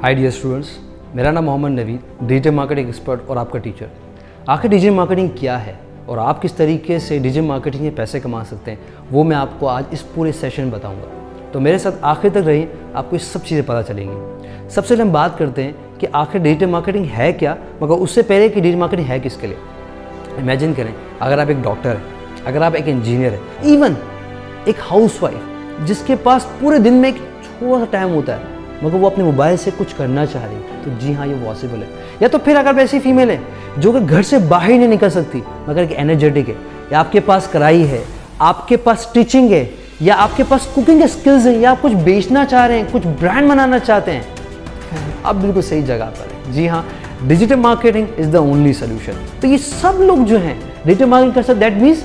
Hi dear students, मेरा नाम Mohammed Naveed, digital marketing expert और आपका टीचर। आखिर डिजिटल मार्केटिंग क्या है और आप किस तरीके से डिजिटल मार्केटिंग में पैसे कमा सकते हैं, वो मैं आपको आज इस पूरे सेशन में बताऊंगा। तो मेरे साथ आखिर तक रहिए, आपको ये सब चीज़ें पता चलेंगी। सबसे पहले हम बात करते हैं कि आखिर डिजिटल मार्केटिंग है क्या, मगर उससे पहले कि डिजिटल मार्केटिंग है किसके लिए। इमेजिन करें, अगर आप एक डॉक्टर हैं, अगर आप एक इंजीनियर हैं, इवन एक हाउसवाइफ जिसके पास पूरे दिन में एक थोड़ा सा टाइम होता है मगर वो अपने मोबाइल से कुछ करना चाह रही है, तो जी हाँ, ये पॉसिबल है। या तो फिर अगर ऐसी फीमेल है जो कि घर से बाहर ही नहीं निकल सकती मगर एक एनर्जेटिक है, या आपके पास कढ़ाई है, आपके पास स्टिचिंग है, या आपके पास कुकिंग के स्किल्स हैं, या आप कुछ बेचना चाह रहे हैं, कुछ ब्रांड बनाना चाहते हैं, आप बिल्कुल सही जगह पर हैं। जी हाँ, digital marketing is the only solution. तो ये सब लोग जो हैं डिजिटल मार्केटिंग कर सकते, दैट मीन्स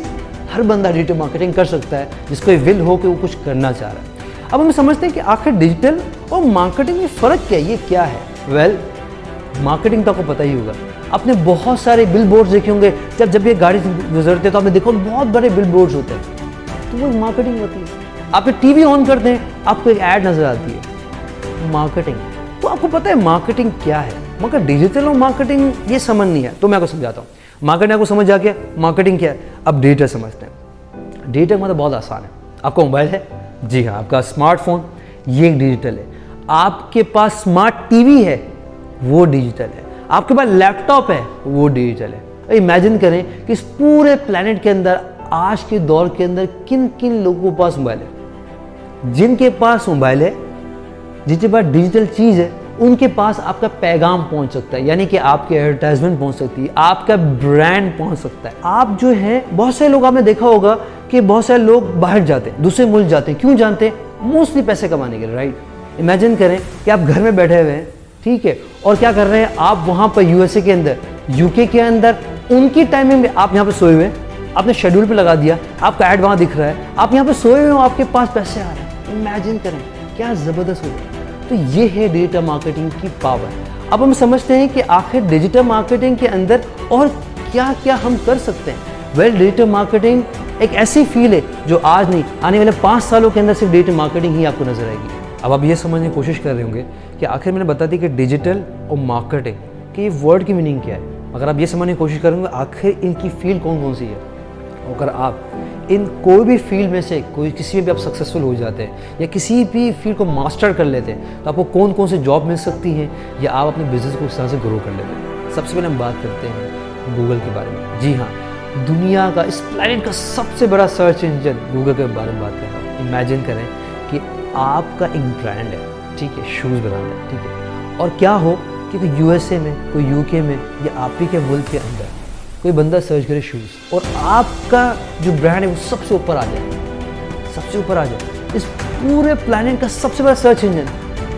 हर बंदा डिजिटल मार्केटिंग कर सकता है जिसको विल हो कि वो कुछ करना चाह रहा है। अब हम समझते हैं कि आखिर डिजिटल और मार्केटिंग में फ़र्क क्या है, ये क्या है। वेल, मार्केटिंग तो आपको पता ही होगा। आपने बहुत सारे बिल बोर्ड्स देखे होंगे, जब ये गाड़ी से गुजरते हैं तो आपने देखा बहुत बड़े बिल बोर्ड्स होते हैं, तो वो मार्केटिंग होती है। आप टीवी ऑन करते हैं, आपको एक ऐड नज़र आती है, मार्केटिंग। तो आपको पता है मार्केटिंग क्या है, मगर डिजिटल और मार्केटिंग ये समझ नहीं है। तो मैं आपको समझाता हूँ। मार्केटिंग आपको समझ आ गया, मार्केटिंग क्या है। अब डिजिटल समझते हैं। डिजिटल मतलब बहुत आसान है। आपका मोबाइल है, जी हाँ, आपका स्मार्टफोन, ये एक डिजिटल है। आपके पास स्मार्ट टीवी है, वो डिजिटल है। आपके पास लैपटॉप है, वो डिजिटल है। इमेजिन करें कि इस पूरे प्लेनेट के अंदर आज के दौर के अंदर किन किन लोगों के पास मोबाइल है। जिनके पास मोबाइल है, जिनके पास डिजिटल चीज़ है, उनके पास आपका पैगाम पहुंच सकता है, यानी कि आपकी एडवर्टाइजमेंट पहुंच सकती है, आपका ब्रांड पहुंच सकता है। आप जो है, बहुत सारे लोग आपने देखा होगा कि बहुत सारे लोग बाहर जाते हैं, दूसरे मुल्क जाते हैं। क्यों जानते हैं? मोस्टली पैसे कमाने के लिए, राइट। इमेजिन करें कि आप घर में बैठे हुए हैं, ठीक है, और क्या कर रहे हैं आप वहाँ पर यूएसए के अंदर, यूके के अंदर, उनकी टाइमिंग में आप यहाँ पर सोए हुए हैं, आपने शेड्यूल पर लगा दिया, आपका ऐड वहाँ दिख रहा है, आप यहाँ पर सोए हुए हो, आपके पास पैसे आ रहे हैं। इमेजिन करें क्या ज़बरदस्त होगा। तो ये है डिजिटल मार्केटिंग की पावर। अब हम समझते हैं कि आखिर डिजिटल मार्केटिंग के अंदर और क्या क्या हम कर सकते हैं। वेल, डिजिटल मार्केटिंग एक ऐसी फील्ड है जो आज नहीं, आने वाले 5 सालों के अंदर सिर्फ डिजिटल मार्केटिंग ही आपको नजर आएगी। अब आप ये समझने की कोशिश कर रहे होंगे कि आखिर मैंने बता दी कि डिजिटल और मार्केटिंग के ये वर्ड की मीनिंग क्या है। अगर आप ये समझने की कोशिश करेंगे आखिर इनकी फील्ड कौन कौन सी है। अगर आप इन कोई भी फील्ड में से किसी में भी आप सक्सेसफुल हो जाते हैं या किसी भी फील्ड को मास्टर कर लेते हैं, तो आपको कौन कौन से जॉब मिल सकती हैं या आप अपने बिजनेस को इस तरह से ग्रो कर लेते हैं। सबसे पहले हम बात करते हैं गूगल के बारे में। जी हाँ, दुनिया का, इस प्लैनेट का सबसे बड़ा सर्च इंजन गूगल के बारे में बात कर रहा हूँ। इमेजिन करें कि आपका एक ब्रांड है, ठीक है, शूज़ बनाना है, ठीक है, और क्या हो कि कोई यूएसए में, कोई यूके में या आप ही के मुल्क के अंदर कोई बंदा सर्च करे शूज़, और आपका जो ब्रांड है वो सबसे ऊपर आ जाए, सबसे ऊपर आ जाए। इस पूरे प्लैनेट का सबसे बड़ा सर्च इंजन,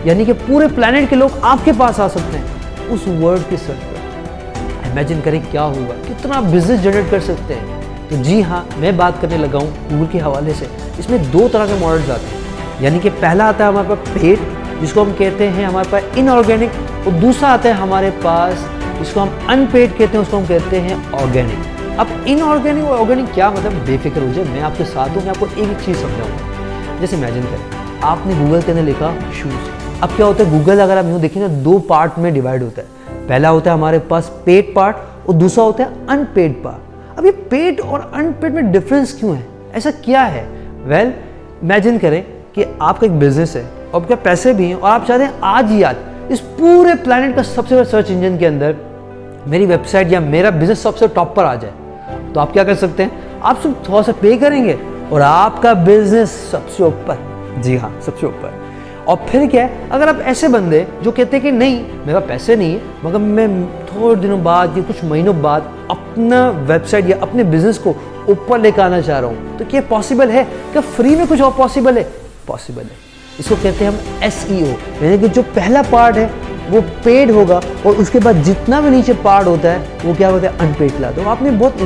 यानी कि पूरे प्लैनेट के लोग आपके पास आ सकते हैं उस वर्ड के सर्च पर। इमेजिन करें क्या होगा, कितना बिजनेस जनरेट कर सकते हैं। तो जी हाँ, मैं बात करने लगा हूँ गूगल के हवाले से। इसमें 2 तरह के मॉडल्स आते हैं, यानी कि पहला आता है हमारे पास पेड, जिसको हम कहते हैं हमारे पास इनऑर्गेनिक, और दूसरा आता है हमारे पास इसको हम अनपेड कहते हैं, उसको हम कहते हैं ऑर्गेनिक। अब इनऑर्गेनिक और ऑर्गेनिक क्या मतलब, बेफिक्र हो जाए, मैं आपके साथ हूँ, मैं आपको एक एक चीज़ समझाऊंगा। जैसे इमेजिन करें आपने गूगल के अंदर लिखा शूज़। अब क्या होता है, गूगल अगर आप यूँ देखें ना, 2 पार्ट में डिवाइड होता है। पहला होता है हमारे पास पेड पार्ट और दूसरा होता है अनपेड पार्ट। अब ये पेड और अनपेड में डिफरेंस क्यों है, ऐसा क्या है। वेल, इमेजिन करें कि आपका एक बिजनेस है और आपके पैसे भी हैं और आप चाहते हैं आज ही आज इस पूरे प्लैनेट का सबसे बड़ा सर्च इंजन के अंदर मेरी वेबसाइट या मेरा बिजनेस सबसे टॉप पर आ जाए। तो आप क्या कर सकते हैं, आप सिर्फ थोड़ा सा पे करेंगे और आपका बिजनेस सबसे ऊपर, जी हाँ, सबसे ऊपर। और फिर क्या है, अगर आप ऐसे बंदे जो कहते हैं कि नहीं मेरे पास पैसे नहीं है मगर मैं थोड़े दिनों बाद या कुछ महीनों बाद अपना वेबसाइट या अपने बिजनेस को ऊपर लेकर आना चाह रहा हूँ, तो क्या पॉसिबल है? क्या फ्री में कुछ और पॉसिबल है? पॉसिबल है। इसको कहते हैं हम SEO, यानी कि जो पहला पार्ट है वो पेड होगा और उसके बाद जितना भी नीचे पार्ट होता है वो क्या होता है, अनपेड ला। तो आपने बहुत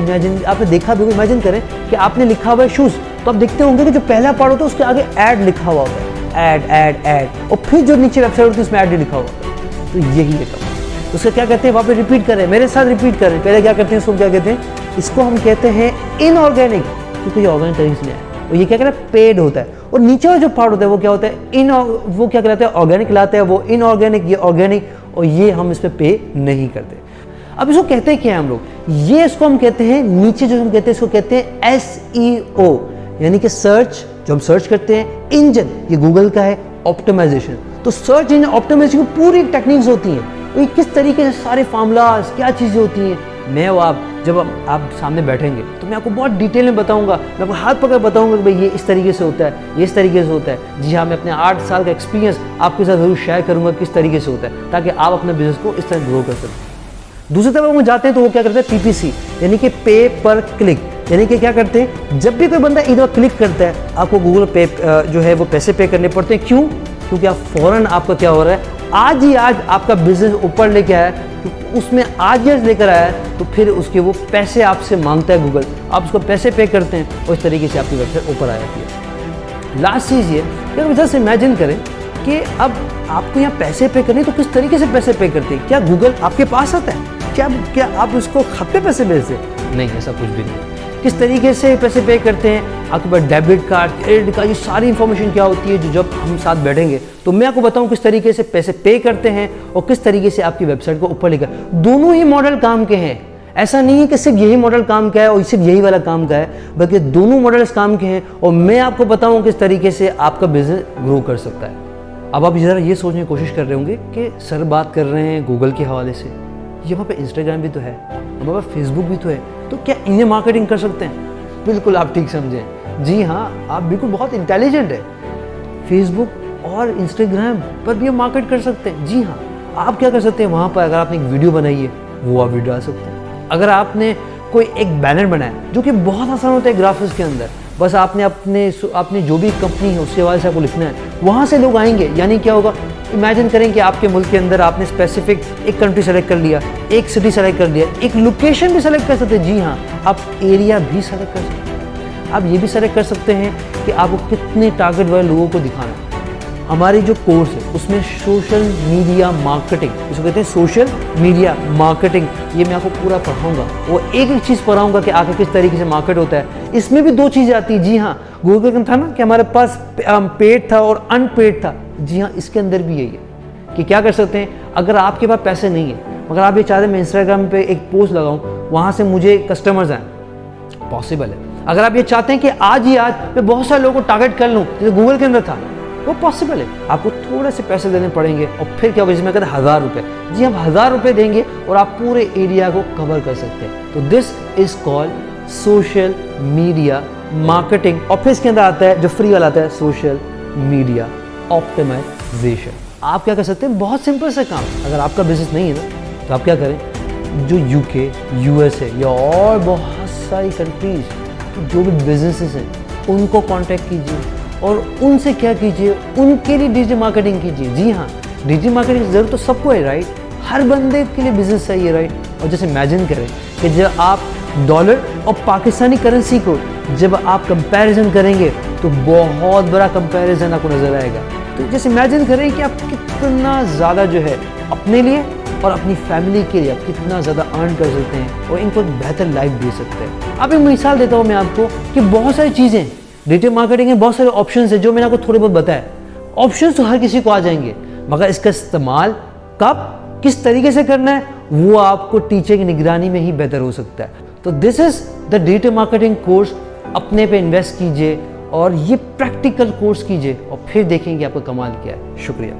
आपने देखा भी, इमेजिन करें कि आपने लिखा हुआ है शूज़, तो आप देखते होंगे कि जो पहला पार्ट होता है उसके आगे ऐड लिखा हुआ होता है, ऐड, और फिर जो नीचे वेबसाइट होती है उसमें ऐड लिखा हुआ होता है। तो यही है कमाल। उसका क्या कहते हैं, वहाँ पे रिपीट करें, मेरे साथ रिपीट करें। पहले क्या करते हैं, इसको क्या कहते हैं, इसको हम कहते हैं इनऑर्गेनिक, क्योंकि ये ऑर्गेनिक तरीके से नहीं आया। और ये क्या कहते हैं, पेड होता है। और नीचे वाला जो पार्ट होता है वो क्या होता है, वो क्या कहलाता है, ऑर्गेनिक कहलाता है, वो इनऑर्गेनिक, ये ऑर्गेनिक, और ये हम इस पर पे नहीं करते। अब इसको कहते हैं क्या हम लोग, ये इसको हम कहते हैं, नीचे जो हम कहते हैं इसको कहते हैं SEO, यानी कि सर्च, जो हम सर्च करते हैं, इंजन, ये गूगल का है, ऑप्टिमाइजेशन। तो सर्च इंजन ऑप्टिमाइजेशन की पूरी टेक्निक्स होती हैं, ये किस तरीके से सारे फार्मूलाज, क्या चीज़ें होती हैं, मैं वो आप जब आप सामने बैठेंगे तो मैं आपको बहुत डिटेल में बताऊंगा, मैं आपको हाथ पकड़ बताऊंगा कि भाई ये इस तरीके से होता है, ये इस तरीके से होता है। जी हाँ, मैं अपने 8 साल का एक्सपीरियंस आपके साथ जरूर शेयर करूंगा किस तरीके से होता है, ताकि आप अपने बिजनेस को इस तरह ग्रो कर सकें। दूसरी तरफ हम जाते हैं तो वो क्या करते हैं, PPC, यानी कि पे पर क्लिक, यानी कि क्या करते हैं, जब भी कोई बंदा इधर क्लिक करता है आपको गूगल पे जो है वो पैसे पे करने पड़ते हैं। क्यों? क्योंकि आप फौरन, आपका क्या हो रहा है, आज ही आज आपका बिजनेस ऊपर लेके आया, तो उसमें आज ही लेकर आया है, तो फिर उसके वो पैसे आपसे मांगता है गूगल, आप उसको पैसे पे करते हैं और इस तरीके से आपकी वेबसाइट ऊपर आ जाती है। लास्ट चीज़ ये कि अगर जस्ट इमेजिन करें कि अब आपको यहाँ पैसे पे करने, तो किस तरीके से पैसे पे करते हैं? क्या गूगल आपके पास आता है? क्या आप उसको खत पे पैसे भेजते हैं? नहीं, ऐसा कुछ भी नहीं। किस तरीके से पैसे पे करते हैं? आपके पास डेबिट कार्ड, क्रेडिट कार्ड, ये सारी इंफॉर्मेशन क्या होती है, जो जब हम साथ बैठेंगे तो मैं आपको बताऊं किस तरीके से पैसे पे करते हैं और किस तरीके से आपकी वेबसाइट को ऊपर लेकर। दोनों ही मॉडल काम के हैं, ऐसा नहीं है कि सिर्फ यही मॉडल काम का है और सिर्फ यही वाला काम का है, बल्कि दोनों मॉडल्स काम के हैं और मैं आपको बताऊं किस तरीके से आपका बिजनेस ग्रो कर सकता है। अब आप ज़रा ये सोचने की कोशिश कर रहे होंगे कि सर बात कर रहे हैं गूगल के हवाले से, ये वहाँ पे इंस्टाग्राम भी तो है, हमारे पास फेसबुक भी तो है, तो क्या इन्हें मार्केटिंग कर सकते हैं? बिल्कुल आप ठीक समझें, जी हाँ, आप बिल्कुल बहुत इंटेलिजेंट है। फेसबुक और इंस्टाग्राम पर भी हम मार्केट कर सकते हैं। जी हाँ, आप क्या कर सकते हैं, वहाँ पर अगर आपने एक वीडियो बनाई है वो आप वीडियो डाल सकते हैं। अगर आपने कोई एक बैनर बनाया जो कि बहुत आसान होता है ग्राफिक्स के अंदर, बस आपने अपने जो भी कंपनी है उसके हवाले से आपको लिखना है, वहाँ से लोग आएंगे। यानी क्या होगा, इमेजिन करें कि आपके मुल्क के अंदर आपने स्पेसिफिक एक कंट्री सेलेक्ट कर लिया, एक सिटी सेलेक्ट कर लिया, एक लोकेशन भी सेलेक्ट कर सकते हैं। जी हाँ, आप एरिया भी सेलेक्ट कर सकते हैं। आप ये भी सेलेक्ट कर सकते हैं कि आपको कितने टारगेट वाले लोगों को दिखाना है। हमारी जो कोर्स है उसमें सोशल मीडिया मार्केटिंग, इसको कहते हैं सोशल मीडिया मार्केटिंग, ये मैं आपको पूरा पढ़ाऊंगा और एक एक चीज़ पढ़ाऊंगा कि आगे किस तरीके से मार्केट होता है। इसमें भी 2 चीज़ें आती हैं। जी हाँ, गूगल का था ना कि हमारे पास पेड था और अनपेड था। जी हाँ, इसके अंदर भी यही है कि क्या कर सकते हैं, अगर आपके पास पैसे नहीं है मगर आप ये चाहते हैं मैं इंस्टाग्राम पे एक पोस्ट लगाऊं, वहाँ से मुझे कस्टमर्स आएँ, पॉसिबल है। अगर आप ये चाहते हैं कि आज ही आज मैं बहुत सारे लोगों को टारगेट कर लूँ जैसे गूगल के अंदर था, वो पॉसिबल है। आपको थोड़े से पैसे देने पड़ेंगे और फिर क्या होगा, जिसमें कहते हैं 1000 रुपये। जी, हम 1000 रुपये देंगे और आप पूरे एरिया को कवर कर सकते हैं। तो this is called social media marketing. और फिर इसके अंदर आता है जो फ्री वाला आता है, सोशल मीडिया ऑप्टिमाइजेशन। आप क्या कर सकते हैं, बहुत सिंपल सा काम। अगर आपका बिजनेस नहीं है ना, तो आप क्या करें, जो UK, US है या और बहुत सारी कंट्रीज जो भी बिजनेसेस हैं उनको कांटेक्ट कीजिए और उनसे क्या कीजिए, उनके लिए डिजिटल मार्केटिंग कीजिए। जी हाँ, डिजिटल मार्केटिंग जरूर तो सबको है, राइट, हर बंदे के लिए बिजनेस चाहिए, राइट। और जैसे इमेजिन करें कि जब आप डॉलर और पाकिस्तानी करेंसी को जब आप कंपैरिजन करेंगे तो बहुत बड़ा कंपैरिजन आपको नजर आएगा। तो जैसे इमेजिन करें कि आप कितना ज़्यादा जो है अपने लिए और अपनी फैमिली के लिए आप कितना ज़्यादा अर्न कर सकते हैं और इनको एक बेहतर लाइफ दे सकते हैं। अब एक मिसाल देता हूँ मैं आपको कि बहुत सारी चीज़ें डिजिटल मार्केटिंग में, बहुत सारे ऑप्शंस है जो मैंने आपको थोड़े बहुत बताया। ऑप्शंस तो हर किसी को आ जाएंगे, मगर इसका इस्तेमाल कब, किस तरीके से करना है, वो आपको टीचर की निगरानी में ही बेहतर हो सकता है। तो this is the digital marketing course. अपने पे इन्वेस्ट कीजिए और ये प्रैक्टिकल कोर्स कीजिए और फिर देखेंगे आपका कमाल क्या है। शुक्रिया।